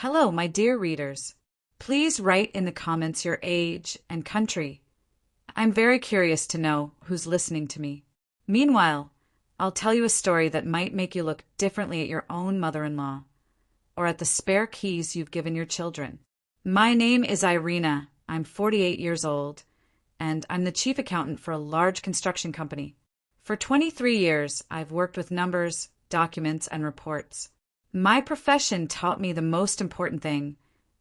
Hello, my dear readers. Please write in the comments your age and country. I'm very curious to know who's listening to me. Meanwhile, I'll tell you a story that might make you look differently at your own mother-in-law or at the spare keys you've given your children. My name is Irina. I'm 48 years old, and I'm the chief accountant for a large construction company. For 23 years, I've worked with numbers, documents, and reports. My profession taught me the most important thing.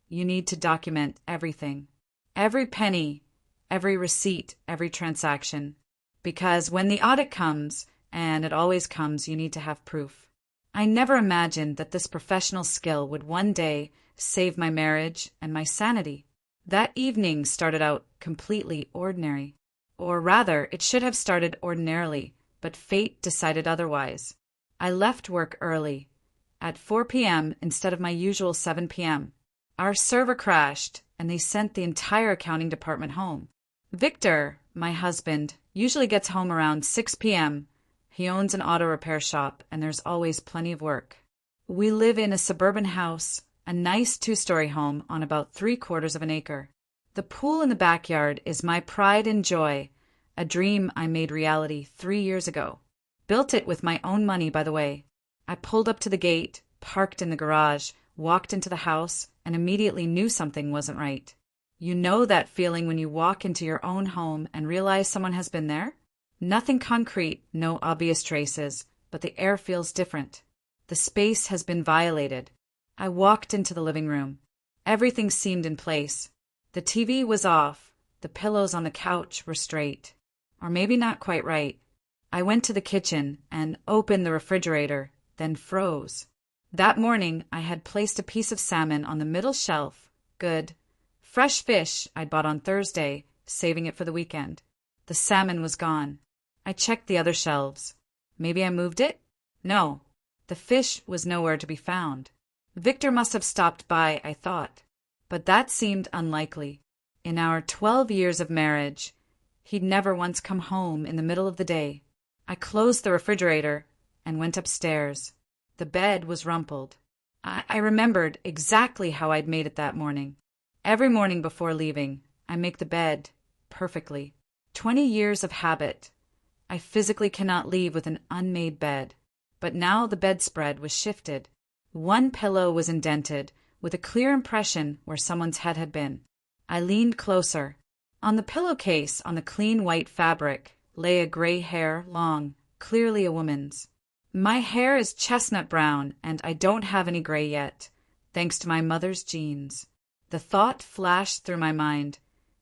You need to document everything. Every penny, every receipt, every transaction. Because when the audit comes, and it always comes, you need to have proof. I never imagined that this professional skill would one day save my marriage and my sanity. That evening started out completely ordinary. Or rather, it should have started ordinarily, but fate decided otherwise. I left work early, at 4 p.m. instead of my usual 7 p.m. Our server crashed, and they sent the entire accounting department home. Victor, my husband, usually gets home around 6 p.m. He owns an auto repair shop, and there's always plenty of work. We live in a suburban house, a nice 2-story home on about 3/4 of an acre. The pool in the backyard is my pride and joy, a dream I made reality 3 years ago. Built it with my own money, by the way. I pulled up to the gate, parked in the garage, walked into the house, and immediately knew something wasn't right. You know that feeling when you walk into your own home and realize someone has been there? Nothing concrete, no obvious traces, but the air feels different. The space has been violated. I walked into the living room. Everything seemed in place. The TV was off. The pillows on the couch were straight. Or maybe not quite right. I went to the kitchen and opened the refrigerator, then froze. That morning, I had placed a piece of salmon on the middle shelf. Good. Fresh fish I'd bought on Thursday, saving it for the weekend. The salmon was gone. I checked the other shelves. Maybe I moved it? No. The fish was nowhere to be found. Victor must have stopped by, I thought. But that seemed unlikely. In our 12 years of marriage, he'd never once come home in the middle of the day. I closed the refrigerator and went upstairs. The bed was rumpled. I remembered exactly how I'd made it that morning. Every morning before leaving, I make the bed perfectly. 20 years of habit. I physically cannot leave with an unmade bed. But now the bedspread was shifted. One pillow was indented, with a clear impression where someone's head had been. I leaned closer. On the pillowcase, on the clean white fabric, lay a gray hair, long, clearly a woman's. My hair is chestnut brown, and I don't have any gray yet, thanks to my mother's genes. The thought flashed through my mind.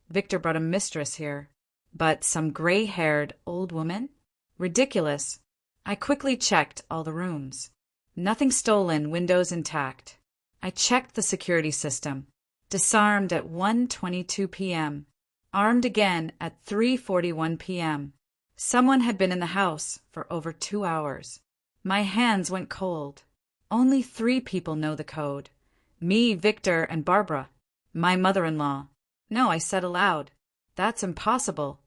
Victor brought a mistress here. But some gray-haired old woman? Ridiculous. I quickly checked all the rooms. Nothing stolen, windows intact. I checked the security system. Disarmed at 1:22 p.m. Armed again at 3:41 p.m. Someone had been in the house for over 2 hours. My hands went cold. Only 3 people know the code. Me, Victor, and Barbara. My mother-in-law. No, I said aloud. That's impossible.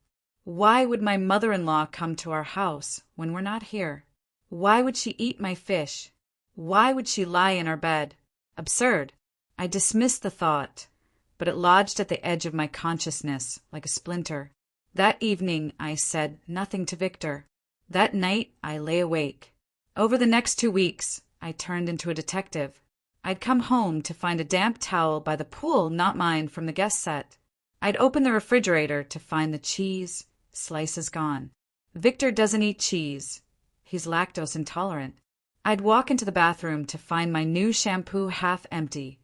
Why would my mother-in-law come to our house when we're not here? Why would she eat my fish? Why would she lie in our bed? Absurd. I dismissed the thought, but it lodged at the edge of my consciousness like a splinter. That evening, I said nothing to Victor. That night, I lay awake. Over the next 2 weeks, I turned into a detective. I'd come home to find a damp towel by the pool, not mine, from the guest set. I'd open the refrigerator to find the cheese, slices gone. Victor doesn't eat cheese. He's lactose intolerant. I'd walk into the bathroom to find my new shampoo half empty,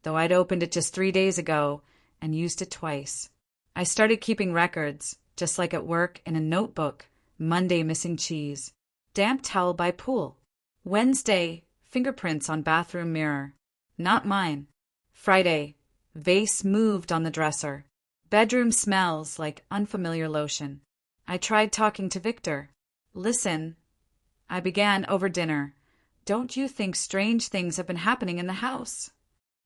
though I'd opened it just 3 days ago and used it twice. I started keeping records, just like at work, in a notebook. Monday, missing cheese. Damp towel by pool. Wednesday, fingerprints on bathroom mirror. Not mine. Friday, vase moved on the dresser. Bedroom smells like unfamiliar lotion. I tried talking to Victor. Listen, I began over dinner. Don't you think strange things have been happening in the house?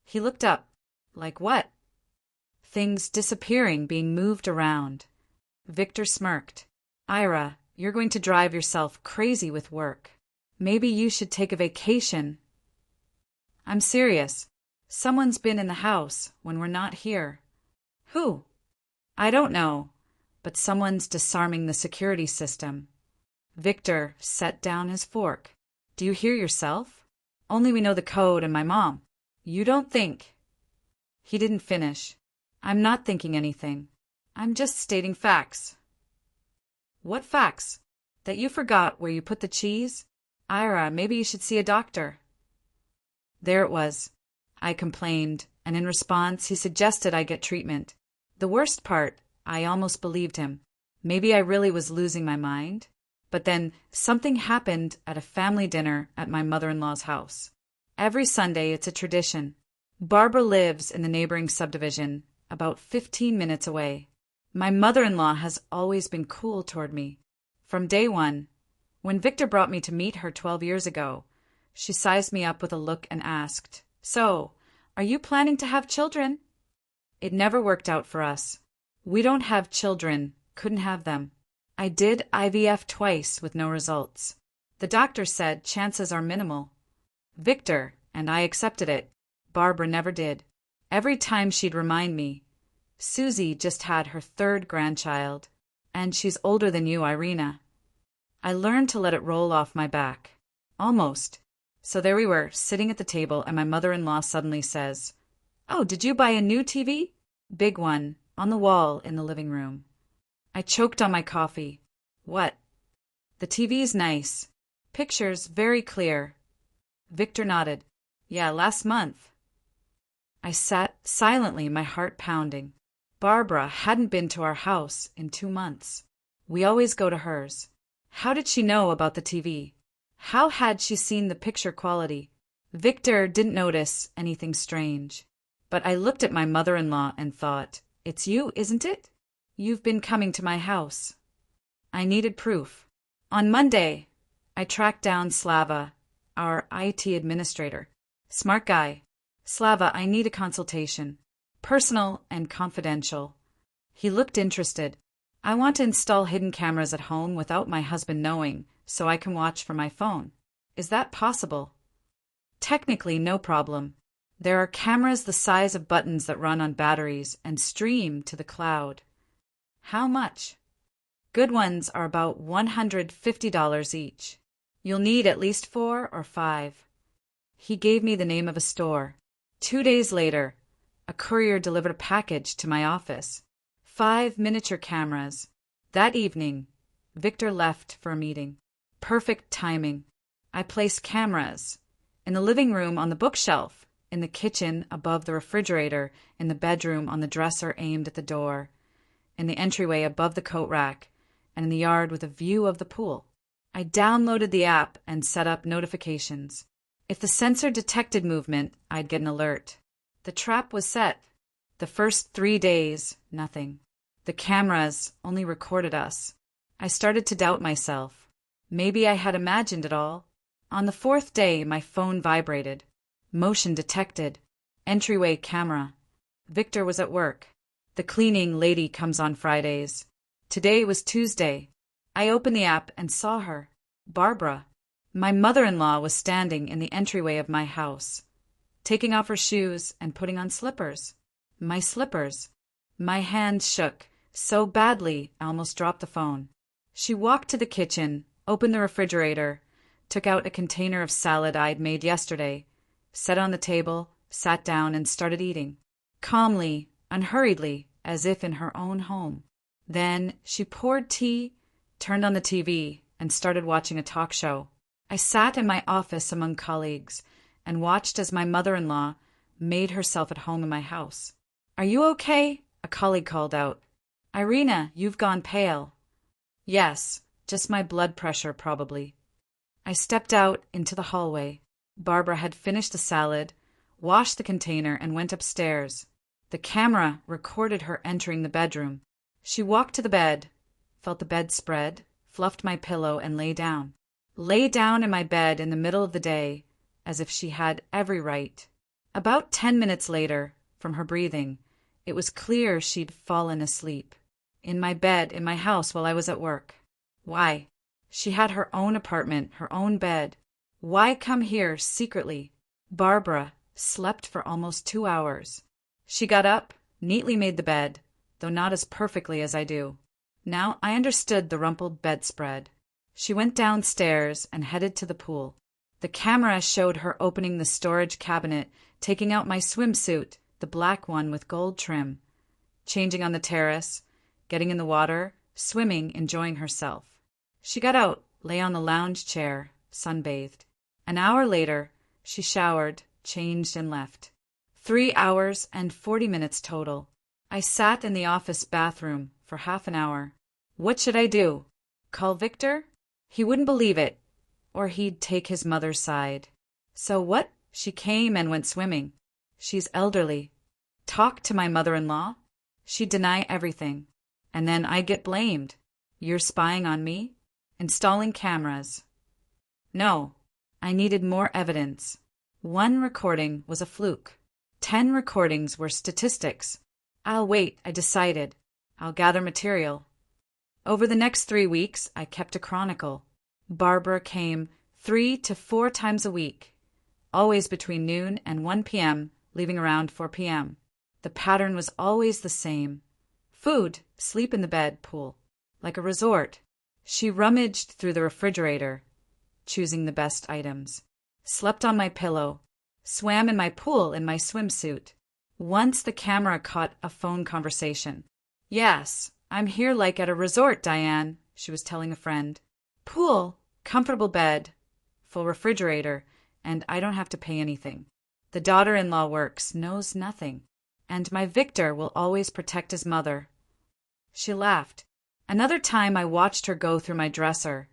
He looked up. Like what? Things disappearing, being moved around. Victor smirked. Ira, you're going to drive yourself crazy with work. Maybe you should take a vacation. I'm serious. Someone's been in the house when we're not here. Who? I don't know, but someone's disarming the security system. Victor set down his fork. Do you hear yourself? Only we know the code and my mom. You don't think. He didn't finish. I'm not thinking anything. I'm just stating facts. What facts? That you forgot where you put the cheese? Ira, maybe you should see a doctor. There it was. I complained, and in response he suggested I get treatment. The worst part, I almost believed him. Maybe I really was losing my mind. But then something happened at a family dinner at my mother-in-law's house. Every Sunday it's a tradition. Barbara lives in the neighboring subdivision, about 15 minutes away. My mother-in-law has always been cool toward me. From day one, when Victor brought me to meet her 12 years ago, she sized me up with a look and asked, "So, are you planning to have children?" It never worked out for us. We don't have children, couldn't have them. I did IVF twice with no results. The doctor said chances are minimal. Victor and I accepted it. Barbara never did. Every time she'd remind me, Susie just had her third grandchild, and she's older than you, Irina. I learned to let it roll off my back. Almost. So there we were, sitting at the table, and my mother-in-law suddenly says, "Oh, did you buy a new TV?" Big one, on the wall in the living room. I choked on my coffee. What? The TV's nice. Pictures very clear. Victor nodded. Yeah, last month. I sat silently, my heart pounding. Barbara hadn't been to our house in 2 months. We always go to hers. How did she know about the TV? How had she seen the picture quality? Victor didn't notice anything strange. But I looked at my mother-in-law and thought, "It's you, isn't it? You've been coming to my house." I needed proof. On Monday, I tracked down Slava, our IT administrator. Smart guy. "Slava, I need a consultation. Personal and confidential." He looked interested. "I want to install hidden cameras at home without my husband knowing, so I can watch from my phone. Is that possible?" Technically, no problem. There are cameras the size of buttons that run on batteries and stream to the cloud. How much? Good ones are about $150 each. You'll need at least 4 or 5. He gave me the name of a store. 2 days later, a courier delivered a package to my office. 5 miniature cameras. That evening, Victor left for a meeting. Perfect timing. I placed cameras in the living room on the bookshelf, in the kitchen above the refrigerator, in the bedroom on the dresser aimed at the door, in the entryway above the coat rack, and in the yard with a view of the pool. I downloaded the app and set up notifications. If the sensor detected movement, I'd get an alert. The trap was set. The first 3 days, nothing. The cameras only recorded us. I started to doubt myself. Maybe I had imagined it all. On the 4th day, my phone vibrated. Motion detected. Entryway camera. Victor was at work. The cleaning lady comes on Fridays. Today was Tuesday. I opened the app and saw her. Barbara. My mother-in-law was standing in the entryway of my house, taking off her shoes and putting on slippers. My slippers. My hands shook so badly I almost dropped the phone. She walked to the kitchen, opened the refrigerator, took out a container of salad I'd made yesterday, set on the table, sat down and started eating. Calmly, unhurriedly, as if in her own home. Then she poured tea, turned on the TV, and started watching a talk show. I sat in my office among colleagues and watched as my mother-in-law made herself at home in my house. "Are you okay?" a colleague called out. "Irina, you've gone pale." "Yes, just my blood pressure, probably." I stepped out into the hallway. Barbara had finished the salad, washed the container, and went upstairs. The camera recorded her entering the bedroom. She walked to the bed, felt the bed spread, fluffed my pillow, and lay down. Lay down in my bed in the middle of the day, as if she had every right. About 10 minutes later, from her breathing, it was clear she'd fallen asleep. In my bed, in my house, while I was at work. Why? She had her own apartment, her own bed. Why come here secretly? Barbara, slept for almost 2 hours. She got up, neatly made the bed, though not as perfectly as I do. Now I understood the rumpled bedspread. She went downstairs and headed to the pool. The camera showed her opening the storage cabinet, taking out my swimsuit, the black one with gold trim, changing on the terrace, getting in the water, swimming, enjoying herself. She got out, lay on the lounge chair, sunbathed. An hour later, she showered, changed, and left. 3 hours and 40 minutes total. I sat in the office bathroom for half an hour. What should I do? Call Victor? He wouldn't believe it, or he'd take his mother's side. So what? She came and went swimming. She's elderly. Talk to my mother-in-law? She'd deny everything. And then I get blamed. You're spying on me? Installing cameras. No, I needed more evidence. 1 recording was a fluke. 10 recordings were statistics. I'll wait, I decided. I'll gather material. Over the next 3 weeks, I kept a chronicle. Barbara came 3 to 4 times a week, always between noon and 1 p.m., leaving around 4 p.m. The pattern was always the same. Food, sleep in the bed, pool. Like a resort. She rummaged through the refrigerator, choosing the best items. Slept on my pillow. Swam in my pool in my swimsuit. Once the camera caught a phone conversation. Yes, I'm here like at a resort, Diane, she was telling a friend. Pool, comfortable bed, full refrigerator, and I don't have to pay anything. The daughter-in-law works, knows nothing. And my Victor will always protect his mother. She laughed. Another time I watched her go through my dresser,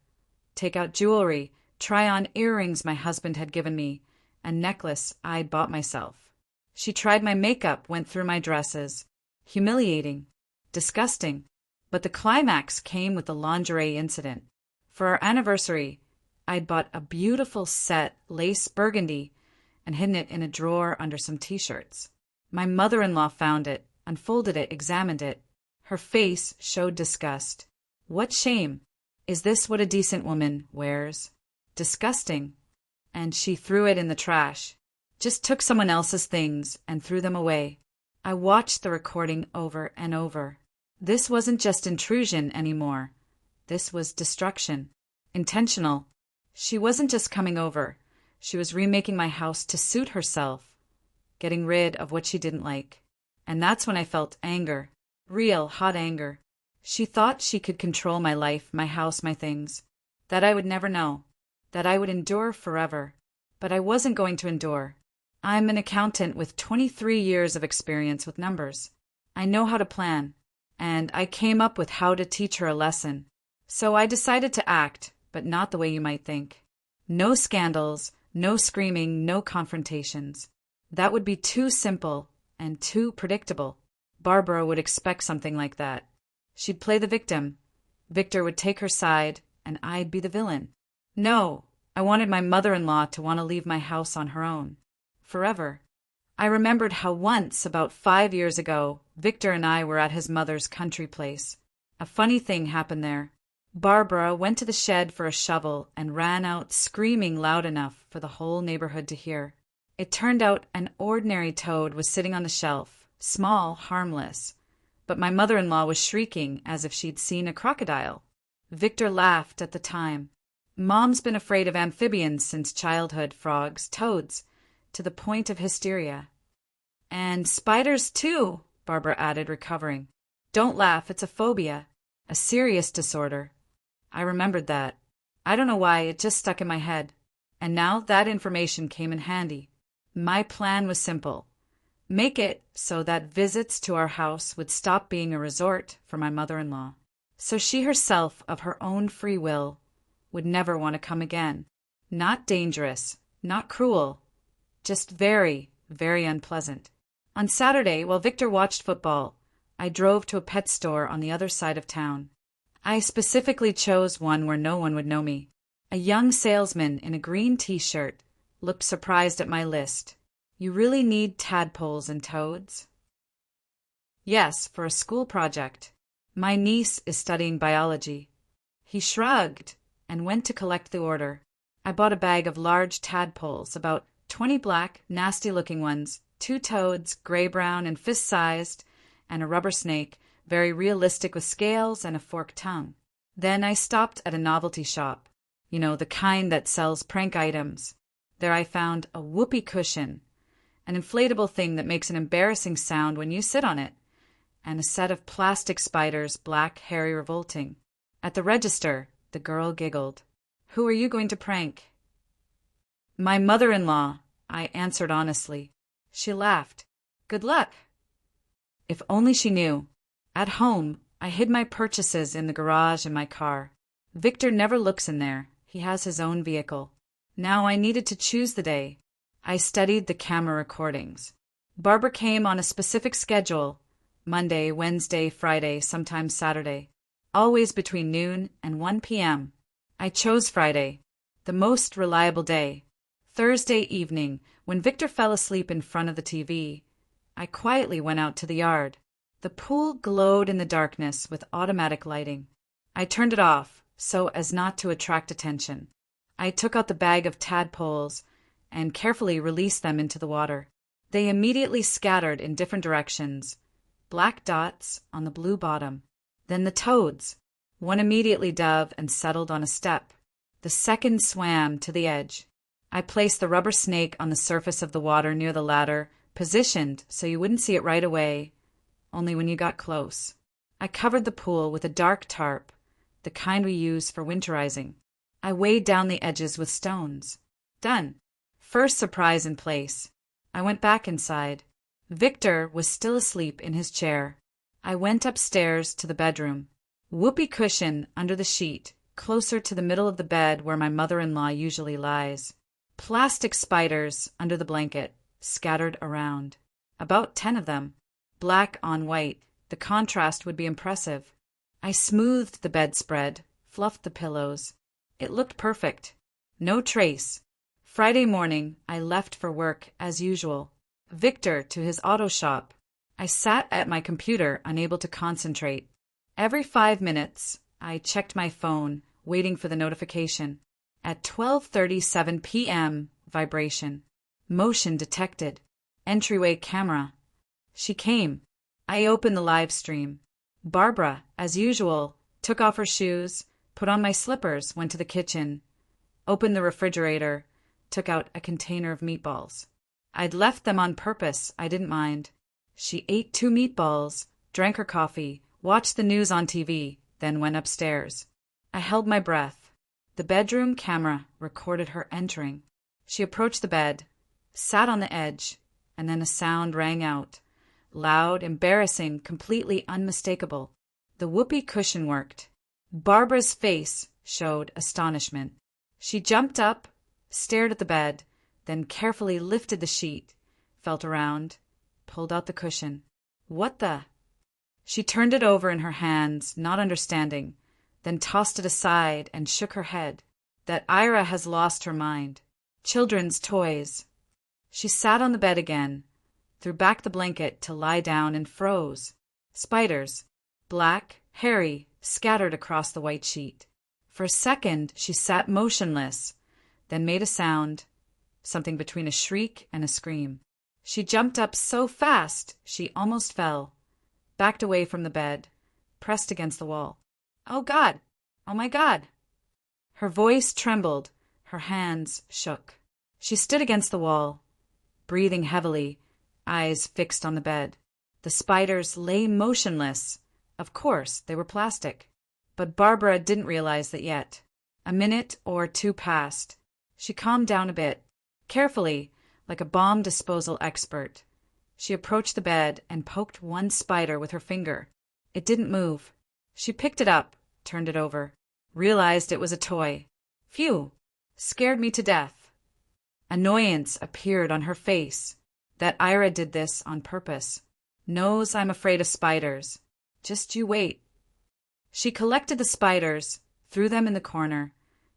take out jewelry, try on earrings my husband had given me, a necklace I'd bought myself. She tried my makeup, went through my dresses. Humiliating. Disgusting. But the climax came with the lingerie incident. For our anniversary, I'd bought a beautiful set, lace burgundy, and hidden it in a drawer under some t-shirts. My mother-in-law found it, unfolded it, examined it. Her face showed disgust. What shame! Is this what a decent woman wears? Disgusting. And she threw it in the trash. Just took someone else's things and threw them away. I watched the recording over and over. This wasn't just intrusion anymore. This was destruction. Intentional. She wasn't just coming over. She was remaking my house to suit herself, getting rid of what she didn't like. And that's when I felt anger. Real, hot anger. She thought she could control my life, my house, my things. That I would never know. That I would endure forever. But I wasn't going to endure. I'm an accountant with 23 years of experience with numbers. I know how to plan. And I came up with how to teach her a lesson. So I decided to act, but not the way you might think. No scandals, no screaming, no confrontations. That would be too simple and too predictable. Barbara would expect something like that. She'd play the victim. Victor would take her side, and I'd be the villain. No, I wanted my mother-in-law to want to leave my house on her own. Forever. I remembered how once, about 5 years ago, Victor and I were at his mother's country place. A funny thing happened there. Barbara went to the shed for a shovel and ran out screaming loud enough for the whole neighborhood to hear. It turned out an ordinary toad was sitting on the shelf, small, harmless. But my mother-in-law was shrieking as if she'd seen a crocodile. Victor laughed at the time. Mom's been afraid of amphibians since childhood, frogs, toads, to the point of hysteria. And spiders too, Barbara added, recovering. Don't laugh, it's a phobia, a serious disorder. I remembered that. I don't know why, it just stuck in my head. And now that information came in handy. My plan was simple. Make it so that visits to our house would stop being a resort for my mother-in-law. So she herself, of her own free will, would never want to come again. Not dangerous, not cruel, just very, very unpleasant. On Saturday, while Victor watched football, I drove to a pet store on the other side of town. I specifically chose one where no one would know me. A young salesman in a green t-shirt looked surprised at my list. You really need tadpoles and toads? Yes, for a school project. My niece is studying biology. He shrugged and went to collect the order. I bought a bag of large tadpoles, about 20 black, nasty-looking ones, 2 toads, gray-brown and fist-sized, and a rubber snake, very realistic with scales and a forked tongue. Then I stopped at a novelty shop, the kind that sells prank items. There I found a whoopee cushion, an inflatable thing that makes an embarrassing sound when you sit on it, and a set of plastic spiders, black, hairy, revolting. At the register, the girl giggled. "Who are you going to prank?" "My mother-in-law," I answered honestly. She laughed. "Good luck." If only she knew. At home, I hid my purchases in the garage in my car. Victor never looks in there. He has his own vehicle. Now I needed to choose the day. I studied the camera recordings. Barbara came on a specific schedule: Monday, Wednesday, Friday, sometimes Saturday. Always between noon and 1 p.m. I chose Friday, the most reliable day. Thursday evening, when Victor fell asleep in front of the TV, I quietly went out to the yard. The pool glowed in the darkness with automatic lighting. I turned it off so as not to attract attention. I took out the bag of tadpoles and carefully released them into the water. They immediately scattered in different directions, black dots on the blue bottom. Then the toads. One immediately dove and settled on a step. The second swam to the edge. I placed the rubber snake on the surface of the water near the ladder, positioned so you wouldn't see it right away, only when you got close. I covered the pool with a dark tarp, the kind we use for winterizing. I weighed down the edges with stones. Done. First surprise in place. I went back inside. Victor was still asleep in his chair. I went upstairs to the bedroom. Whoopee cushion under the sheet, closer to the middle of the bed where my mother-in-law usually lies. Plastic spiders under the blanket, scattered around. About 10 of them. Black on white. The contrast would be impressive. I smoothed the bedspread, fluffed the pillows. It looked perfect. No trace. Friday morning, I left for work as usual. Victor to his auto shop. I sat at my computer, unable to concentrate. Every 5 minutes, I checked my phone, waiting for the notification. At 12:37 p.m., vibration. Motion detected. Entryway camera. She came. I opened the live stream. Barbara, as usual, took off her shoes, put on my slippers, went to the kitchen, opened the refrigerator, took out a container of meatballs. I'd left them on purpose. I didn't mind. She ate 2 meatballs, drank her coffee, watched the news on TV, then went upstairs. I held my breath. The bedroom camera recorded her entering. She approached the bed, sat on the edge, and then a sound rang out. Loud, embarrassing, completely unmistakable. The whoopee cushion worked. Barbara's face showed astonishment. She jumped up, stared at the bed, then carefully lifted the sheet, felt around, pulled out the cushion. "What the?" She turned it over in her hands, not understanding, then tossed it aside and shook her head. "That Ira has lost her mind. Children's toys." She sat on the bed again, threw back the blanket to lie down and froze. Spiders, black, hairy, scattered across the white sheet. For a second, she sat motionless, then made a sound, something between a shriek and a scream. She jumped up so fast she almost fell, backed away from the bed, pressed against the wall. "Oh God! Oh my God!" Her voice trembled, her hands shook. She stood against the wall, breathing heavily, eyes fixed on the bed. The spiders lay motionless. Of course, they were plastic. But Barbara didn't realize that yet. A minute or 2 passed. She calmed down a bit. Carefully, like a bomb disposal expert, she approached the bed and poked one spider with her finger. It didn't move. She picked it up, turned it over, realized it was a toy. Phew! Scared me to death. Annoyance appeared on her face. That Ira did this on purpose. Knows I'm afraid of spiders. Just you wait. She collected the spiders, threw them in the corner,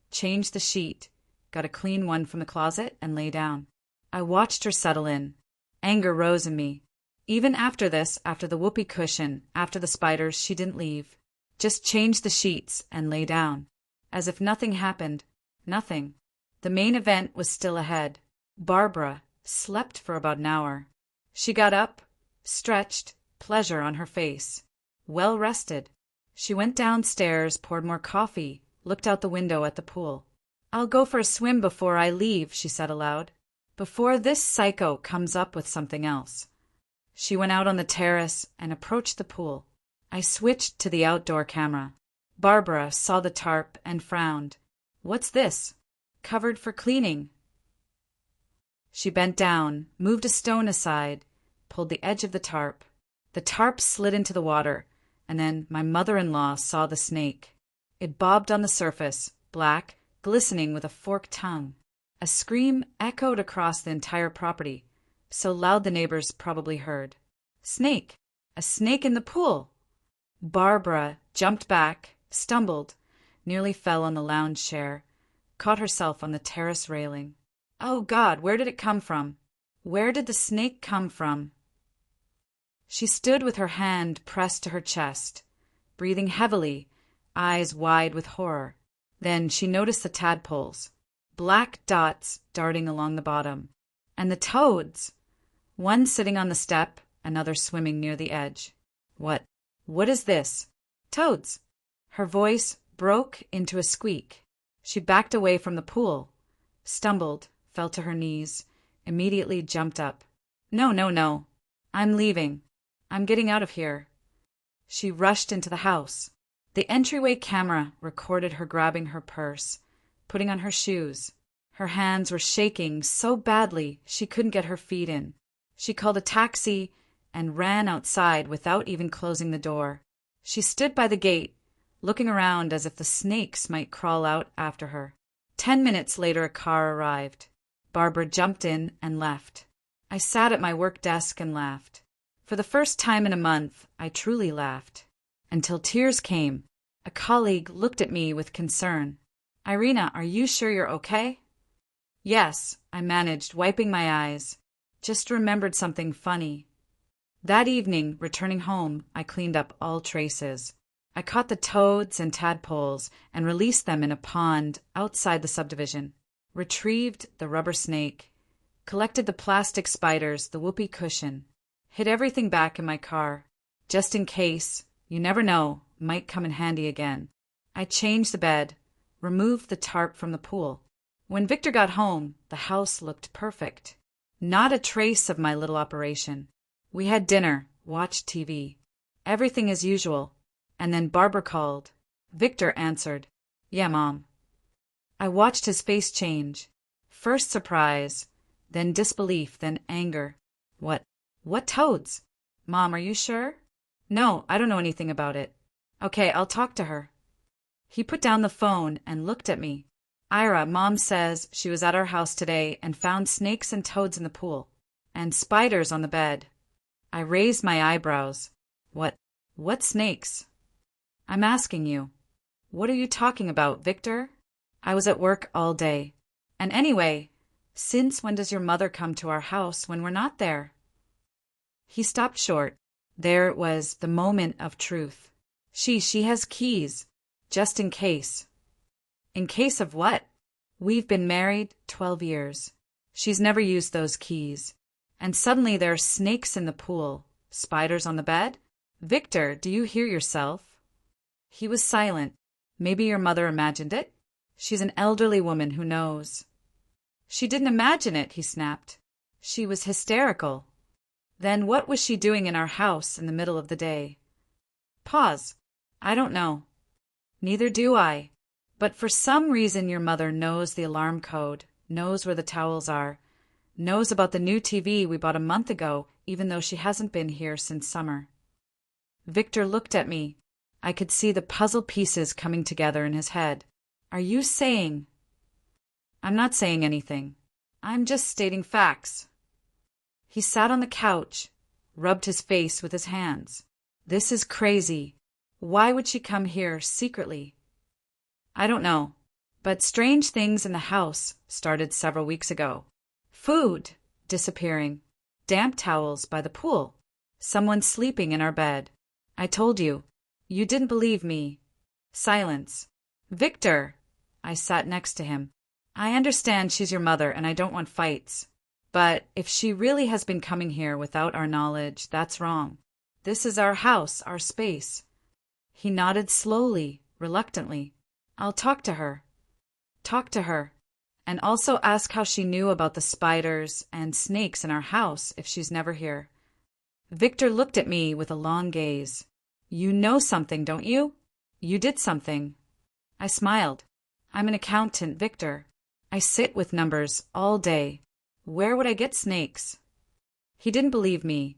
changed the sheet, got a clean one from the closet, and lay down. I watched her settle in. Anger rose in me. Even after this, after the whoopee cushion, after the spiders, she didn't leave. Just changed the sheets and lay down. As if nothing happened. Nothing. The main event was still ahead. Barbara slept for about an hour. She got up, stretched, pleasure on her face. Well rested. She went downstairs, poured more coffee, looked out the window at the pool. "I'll go for a swim before I leave," she said aloud. "Before this psycho comes up with something else." She went out on the terrace and approached the pool. I switched to the outdoor camera. Barbara saw the tarp and frowned. "What's this?" "Covered for cleaning." She bent down, moved a stone aside, pulled the edge of the tarp. The tarp slid into the water, and then my mother-in-law saw the snake. It bobbed on the surface, black, glistening with a forked tongue. A scream echoed across the entire property, so loud the neighbors probably heard. "Snake! A snake in the pool!" Barbara jumped back, stumbled, nearly fell on the lounge chair, caught herself on the terrace railing. "Oh God, where did it come from? Where did the snake come from?" She stood with her hand pressed to her chest, breathing heavily, eyes wide with horror. Then she noticed the tadpoles, black dots darting along the bottom, and the toads, one sitting on the step, another swimming near the edge. What is this?" "Toads." Her voice broke into a squeak. She backed away from the pool, stumbled, fell to her knees, immediately jumped up. No. I'm leaving. I'm getting out of here." She rushed into the house. The entryway camera recorded her grabbing her purse, putting on her shoes. Her hands were shaking so badly she couldn't get her feet in. She called a taxi and ran outside without even closing the door. She stood by the gate, looking around as if the snakes might crawl out after her. 10 minutes later a car arrived. Barbara jumped in and left. I sat at my work desk and laughed. For the first time in a month, I truly laughed. Until tears came. A colleague looked at me with concern. "Irina, are you sure you're okay?" "Yes," I managed, wiping my eyes. "Just remembered something funny." That evening, returning home, I cleaned up all traces. I caught the toads and tadpoles and released them in a pond outside the subdivision. Retrieved the rubber snake. Collected the plastic spiders, the whoopee cushion. Hid everything back in my car. Just in case, you never know, might come in handy again. I changed the bed, removed the tarp from the pool. When Victor got home, the house looked perfect. Not a trace of my little operation. We had dinner, watched TV. Everything as usual. And then Barbara called. Victor answered. "Yeah, Mom." I watched his face change. First surprise, then disbelief, then anger. What toads? "Mom, are you sure?" "No, I don't know anything about it." "Okay, I'll talk to her." He put down the phone and looked at me. "Ira, Mom says she was at our house today and found snakes and toads in the pool. And spiders on the bed." I raised my eyebrows. What snakes?" "I'm asking you. What are you talking about, Victor?" "I was at work all day. And anyway, since when does your mother come to our house when we're not there?" He stopped short. There it was, the moment of truth. She has keys, just in case." "In case of what?" "We've been married 12 years. She's never used those keys. And suddenly there are snakes in the pool, spiders on the bed. Victor, do you hear yourself?" He was silent. "Maybe your mother imagined it? She's an elderly woman who knows." "She didn't imagine it," he snapped. "She was hysterical." "Then what was she doing in our house in the middle of the day?" Pause. "I don't know." "Neither do I. But for some reason your mother knows the alarm code, knows where the towels are, knows about the new TV we bought a month ago, even though she hasn't been here since summer." Victor looked at me. I could see the puzzle pieces coming together in his head. "Are you saying—" "I'm not saying anything. I'm just stating facts." He sat on the couch, rubbed his face with his hands. "This is crazy. Why would she come here secretly?" "I don't know. But strange things in the house started several weeks ago. Food disappearing. Damp towels by the pool. Someone sleeping in our bed. I told you. You didn't believe me." Silence. "Victor!" I sat next to him. I understand she's your mother and I don't want fights. But if she really has been coming here without our knowledge, that's wrong. This is our house, our space. He nodded slowly, reluctantly. I'll talk to her. Talk to her. And also ask how she knew about the spiders and snakes in our house if she's never here. Victor looked at me with a long gaze. You know something, don't you? You did something. I smiled. I'm an accountant, Victor. I sit with numbers all day. Where would I get snakes? He didn't believe me,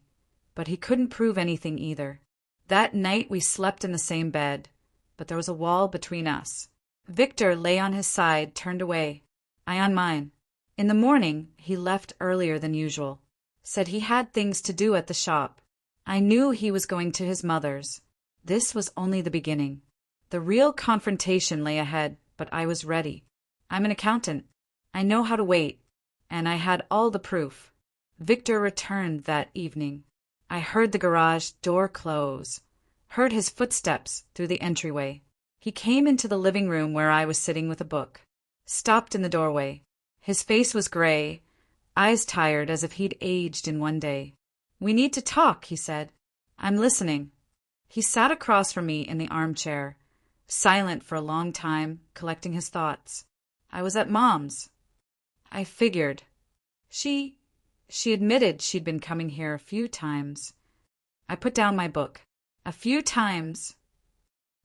but he couldn't prove anything either. That night we slept in the same bed, but there was a wall between us. Victor lay on his side, turned away. I on mine. In the morning, he left earlier than usual. Said he had things to do at the shop. I knew he was going to his mother's. This was only the beginning. The real confrontation lay ahead, but I was ready. I'm an accountant. I know how to wait. And I had all the proof. Victor returned that evening. I heard the garage door close, heard his footsteps through the entryway. He came into the living room where I was sitting with a book, stopped in the doorway. His face was gray, eyes tired as if he'd aged in one day. We need to talk, he said. I'm listening. He sat across from me in the armchair, silent for a long time, collecting his thoughts. I was at Mom's. I figured. She admitted she'd been coming here a few times. I put down my book. A few times.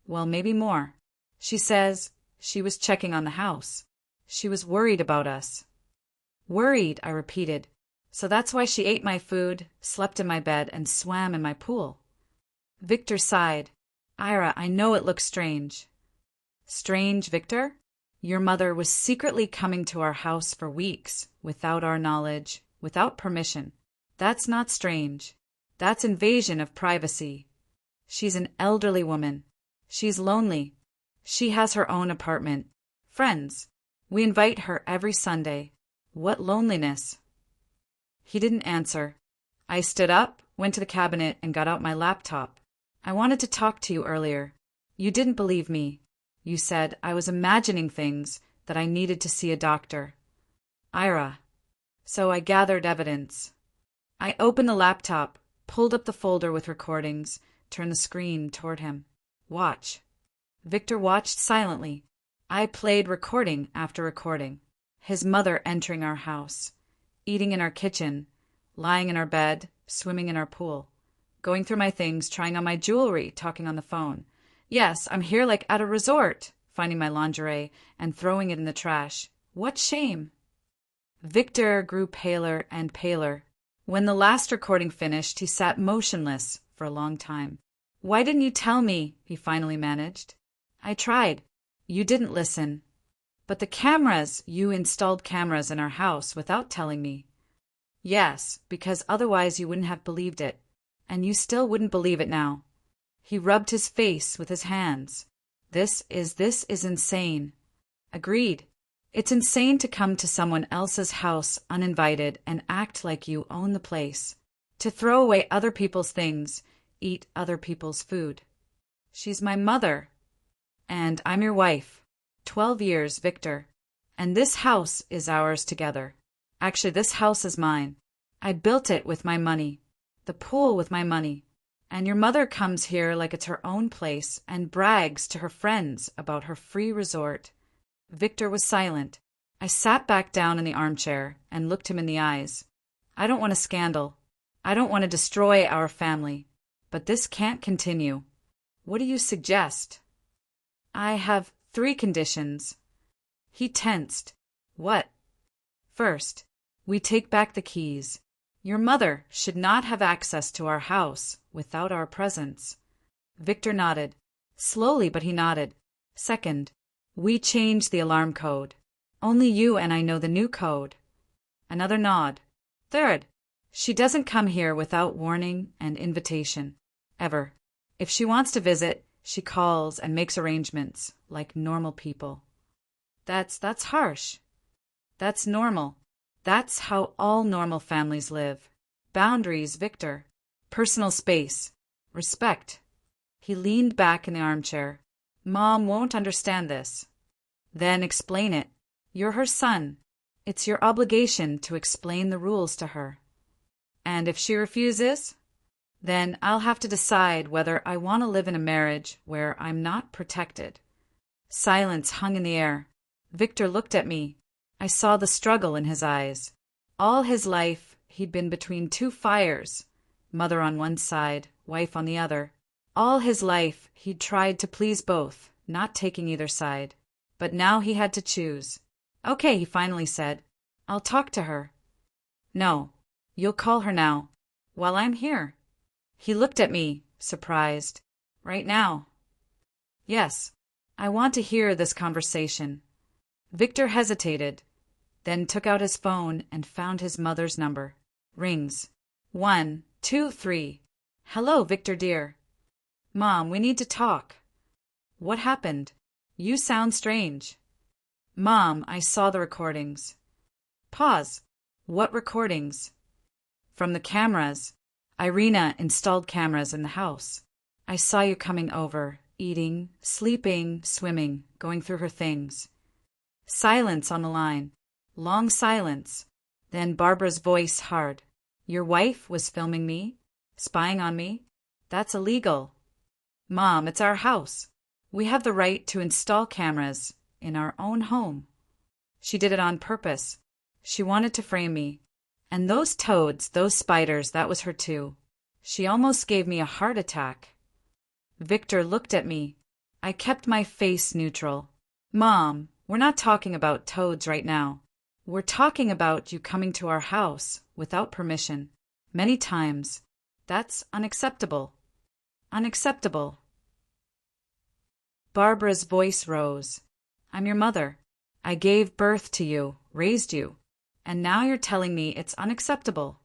Well, maybe more. She says she was checking on the house. She was worried about us. Worried, I repeated. So that's why she ate my food, slept in my bed, and swam in my pool. Victor sighed. Ira, I know it looks strange. Strange, Victor? Your mother was secretly coming to our house for weeks, without our knowledge, without permission. That's not strange. That's invasion of privacy. She's an elderly woman. She's lonely. She has her own apartment. Friends. We invite her every Sunday. What loneliness. He didn't answer. I stood up, went to the cabinet, and got out my laptop. I wanted to talk to you earlier. You didn't believe me. You said I was imagining things, that I needed to see a doctor. Ira. So I gathered evidence. I opened the laptop, pulled up the folder with recordings, turned the screen toward him. Watch. Victor watched silently. I played recording after recording. His mother entering our house, eating in our kitchen, lying in our bed, swimming in our pool, going through my things, trying on my jewelry, talking on the phone. Yes, I'm here like at a resort, finding my lingerie and throwing it in the trash. What shame. Victor grew paler and paler. When the last recording finished, he sat motionless for a long time. Why didn't you tell me? He finally managed. I tried. You didn't listen. But the cameras, you installed cameras in our house without telling me. Yes, because otherwise you wouldn't have believed it. And you still wouldn't believe it now. He rubbed his face with his hands. This is insane. Agreed. It's insane to come to someone else's house uninvited and act like you own the place. To throw away other people's things, eat other people's food. She's my mother. And I'm your wife. 12 years, Victor. And this house is ours together. Actually, this house is mine. I built it with my money. The pool with my money. And your mother comes here like it's her own place and brags to her friends about her free resort. Victor was silent. I sat back down in the armchair and looked him in the eyes. I don't want a scandal. I don't want to destroy our family. But this can't continue. What do you suggest? I have 3 conditions. He tensed. What? First, we take back the keys. Your mother should not have access to our house without our presence. Victor nodded. Slowly, but he nodded. Second, we change the alarm code. Only you and I know the new code. Another nod. Third, she doesn't come here without warning and invitation. Ever. If she wants to visit, she calls and makes arrangements, like normal people. That's harsh. That's normal. That's how all normal families live. Boundaries, Victor. Personal space. Respect. He leaned back in the armchair. Mom won't understand this. Then explain it. You're her son. It's your obligation to explain the rules to her. And if she refuses, then I'll have to decide whether I want to live in a marriage where I'm not protected. Silence hung in the air. Victor looked at me. I saw the struggle in his eyes. All his life, he'd been between two fires, mother on one side, wife on the other. All his life, he'd tried to please both, not taking either side. But now he had to choose. Okay, he finally said. I'll talk to her. No, you'll call her now, while I'm here. He looked at me, surprised. Right now? Yes, I want to hear this conversation. Victor hesitated, then took out his phone and found his mother's number. Rings. 1, 2, 3. Hello, Victor dear. Mom, we need to talk. What happened? You sound strange. Mom, I saw the recordings. Pause. What recordings? From the cameras. Irina installed cameras in the house. I saw you coming over, eating, sleeping, swimming, going through her things. Silence on the line. Long silence. Then Barbara's voice hard. Your wife was filming me? Spying on me? That's illegal. Mom, it's our house. We have the right to install cameras in our own home. She did it on purpose. She wanted to frame me. And those toads, those spiders, that was her too. She almost gave me a heart attack. Victor looked at me. I kept my face neutral. Mom, we're not talking about toads right now. We're talking about you coming to our house without permission. Many times. That's unacceptable. Unacceptable. Barbara's voice rose. I'm your mother. I gave birth to you, raised you, and now you're telling me it's unacceptable.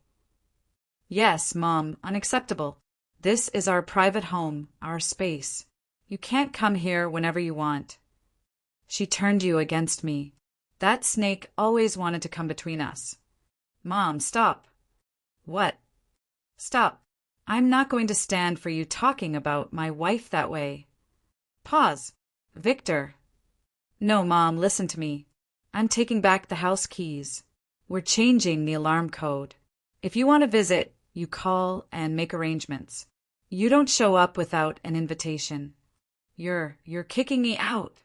Yes, Mom, unacceptable. This is our private home, our space. You can't come here whenever you want. She turned you against me. That snake always wanted to come between us. Mom, stop. What? Stop. I'm not going to stand for you talking about my wife that way. Pause. Victor. No, Mom, listen to me. I'm taking back the house keys. We're changing the alarm code. If you want to visit, you call and make arrangements. You don't show up without an invitation. You're kicking me out.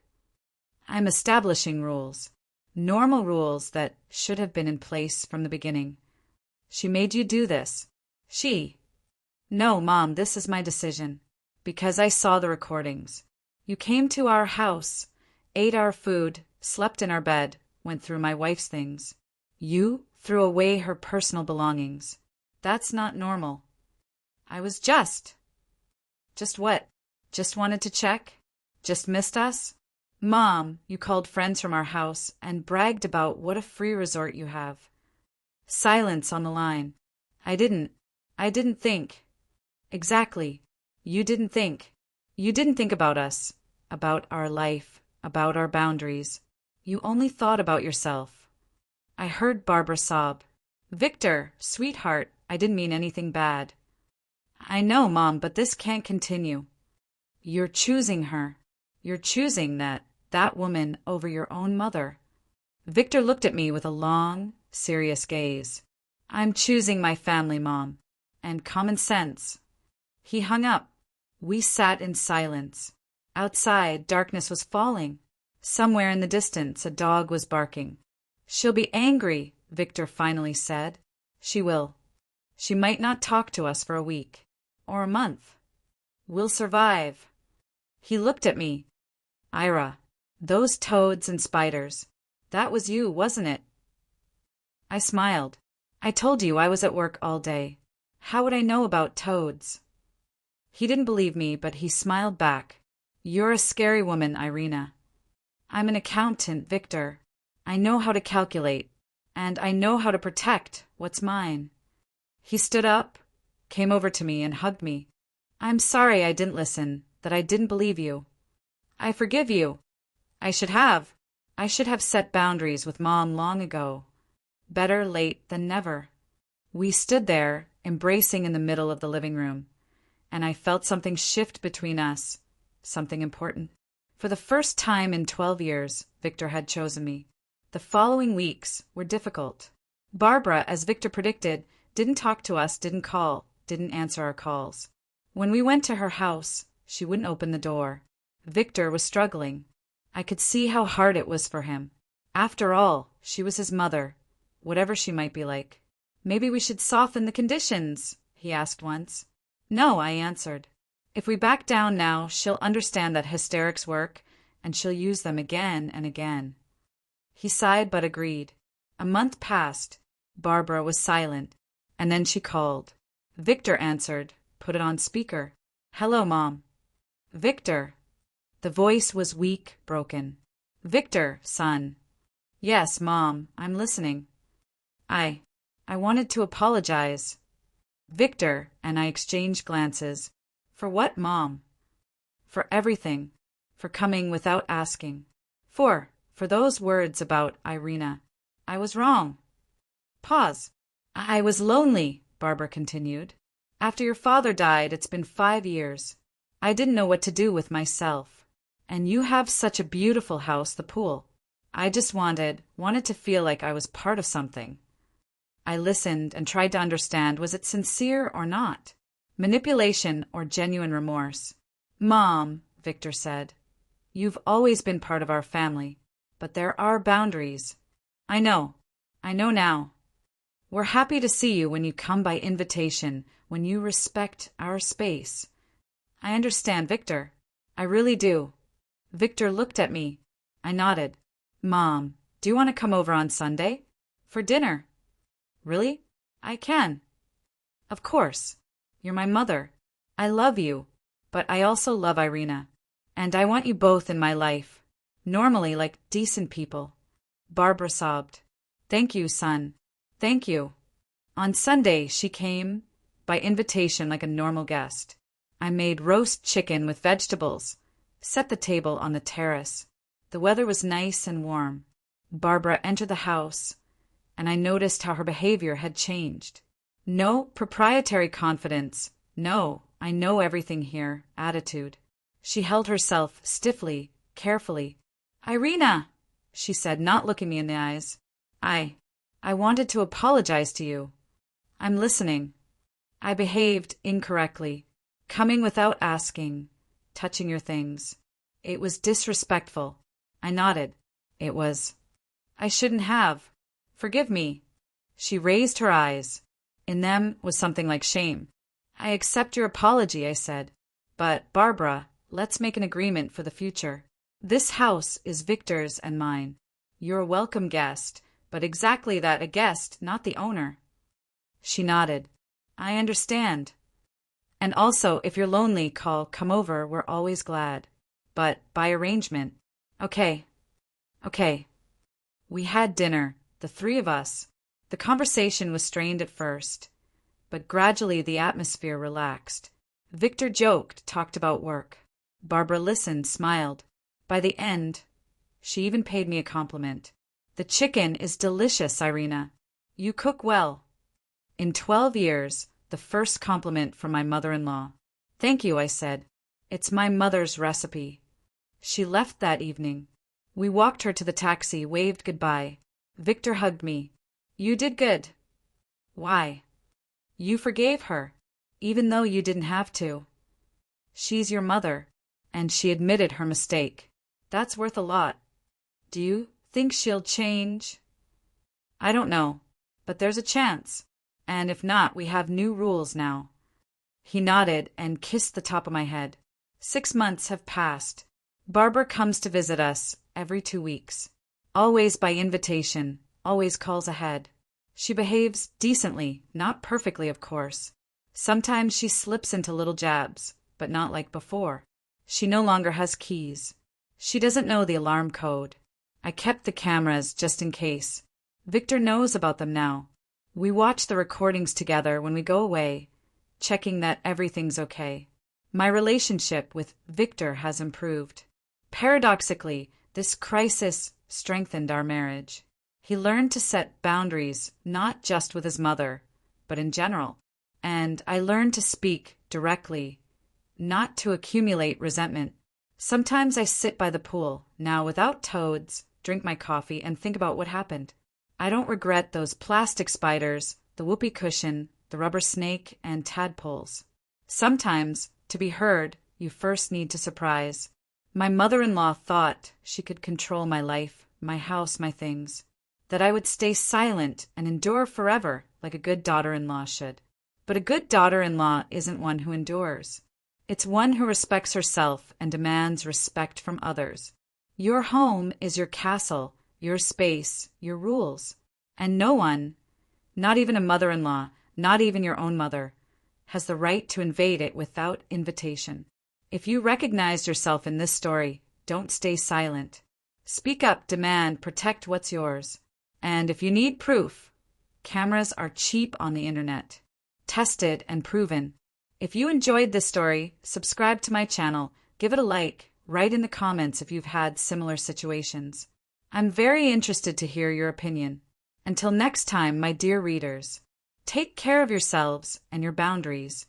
I'm establishing rules. Normal rules that should have been in place from the beginning. She made you do this. She. No, Mom, this is my decision. Because I saw the recordings. You came to our house, ate our food, slept in our bed, went through my wife's things. You threw away her personal belongings. That's not normal. I was just. Just what? Just wanted to check? Just missed us? Mom, you called friends from our house and bragged about what a free resort you have. Silence on the line. I didn't think. Exactly. You didn't think. You didn't think about us, about our life, about our boundaries. You only thought about yourself. I heard Barbara sob. Victor, sweetheart, I didn't mean anything bad. I know, Mom, but this can't continue. You're choosing her. You're choosing that woman over your own mother. Victor looked at me with a long, serious gaze. I'm choosing my family, Mom, and common sense. He hung up. We sat in silence. Outside, darkness was falling. Somewhere in the distance, a dog was barking. She'll be angry, Victor finally said. She will. She might not talk to us for a week. Or a month. We'll survive. He looked at me. Ira, those toads and spiders. That was you, wasn't it? I smiled. I told you I was at work all day. How would I know about toads? He didn't believe me, but he smiled back. You're a scary woman, Irina. I'm an accountant, Victor. I know how to calculate, and I know how to protect what's mine. He stood up, came over to me, and hugged me. I'm sorry I didn't listen, that I didn't believe you. I forgive you. I should have. I should have set boundaries with Mom long ago. Better late than never. We stood there, embracing in the middle of the living room, and I felt something shift between us, something important. For the first time in 12 years, Victor had chosen me. The following weeks were difficult. Barbara, as Victor predicted, didn't talk to us, didn't call, didn't answer our calls. When we went to her house, she wouldn't open the door. Victor was struggling. I could see how hard it was for him. After all, she was his mother, whatever she might be like. Maybe we should soften the conditions, he asked once. No, I answered. If we back down now, she'll understand that hysterics work, and she'll use them again and again. He sighed but agreed. A month passed. Barbara was silent, and then she called. Victor answered, put it on speaker. Hello, Mom. Victor. The voice was weak, broken. Victor, son. Yes, Mom, I'm listening. I wanted to apologize. Victor and I exchanged glances. For what, Mom? For everything. For coming without asking. For those words about Irina. I was wrong. Pause. I was lonely, Barbara continued. After your father died, it's been 5 years. I didn't know what to do with myself. And you have such a beautiful house, the pool. I just wanted to feel like I was part of something. I listened and tried to understand, was it sincere or not? Manipulation or genuine remorse? Mom, Victor said, you've always been part of our family, but there are boundaries. I know now. We're happy to see you when you come by invitation, when you respect our space. I understand, Victor. I really do. Victor looked at me. I nodded. Mom, do you want to come over on Sunday? For dinner? Really? I can. Of course. You're my mother. I love you, but I also love Irina. And I want you both in my life. Normally, like decent people. Barbara sobbed. Thank you, son. Thank you. On Sunday, she came by invitation like a normal guest. I made roast chicken with vegetables, set the table on the terrace. The weather was nice and warm. Barbara entered the house, and I noticed how her behavior had changed. No proprietary confidence, no, I know everything here, attitude. She held herself stiffly, carefully. Irina, she said, not looking me in the eyes. I wanted to apologize to you. I'm listening. I behaved incorrectly, coming without asking, touching your things. It was disrespectful. I nodded. It was. I shouldn't have. Forgive me. She raised her eyes. In them was something like shame. I accept your apology, I said. But, Barbara, let's make an agreement for the future. This house is Victor's and mine. You're a welcome guest, but exactly that, a guest, not the owner. She nodded. I understand. And also, if you're lonely, come over, we're always glad. But by arrangement. Okay. We had dinner, the three of us. The conversation was strained at first, but gradually the atmosphere relaxed. Victor joked, talked about work. Barbara listened, smiled. By the end, she even paid me a compliment. The chicken is delicious, Irina. You cook well. In 12 years, the first compliment from my mother-in-law. Thank you, I said. It's my mother's recipe. She left that evening. We walked her to the taxi, waved goodbye. Victor hugged me. You did good. Why? You forgave her, even though you didn't have to. She's your mother, and she admitted her mistake. That's worth a lot. Do you think she'll change? I don't know, but there's a chance. And if not, we have new rules now. He nodded and kissed the top of my head. 6 months have passed. Barbara comes to visit us every 2 weeks. Always by invitation, always calls ahead. She behaves decently, not perfectly, of course. Sometimes she slips into little jabs, but not like before. She no longer has keys. She doesn't know the alarm code. I kept the cameras just in case. Victor knows about them now. We watch the recordings together when we go away, checking that everything's okay. My relationship with Victor has improved. Paradoxically, this crisis strengthened our marriage. He learned to set boundaries, not just with his mother, but in general. And I learned to speak directly, not to accumulate resentment. Sometimes I sit by the pool, now without toads, drink my coffee, and think about what happened. I don't regret those plastic spiders, the whoopee cushion, the rubber snake, and tadpoles. Sometimes, to be heard, you first need to surprise. My mother-in-law thought she could control my life, my house, my things, that I would stay silent and endure forever like a good daughter-in-law should. But a good daughter-in-law isn't one who endures. It's one who respects herself and demands respect from others. Your home is your castle, your space, your rules. And no one, not even a mother-in-law, not even your own mother, has the right to invade it without invitation. If you recognized yourself in this story, don't stay silent. Speak up, demand, protect what's yours. And if you need proof, cameras are cheap on the internet. Tested and proven. If you enjoyed this story, subscribe to my channel, give it a like, write in the comments if you've had similar situations. I'm very interested to hear your opinion. Until next time, my dear readers, take care of yourselves and your boundaries.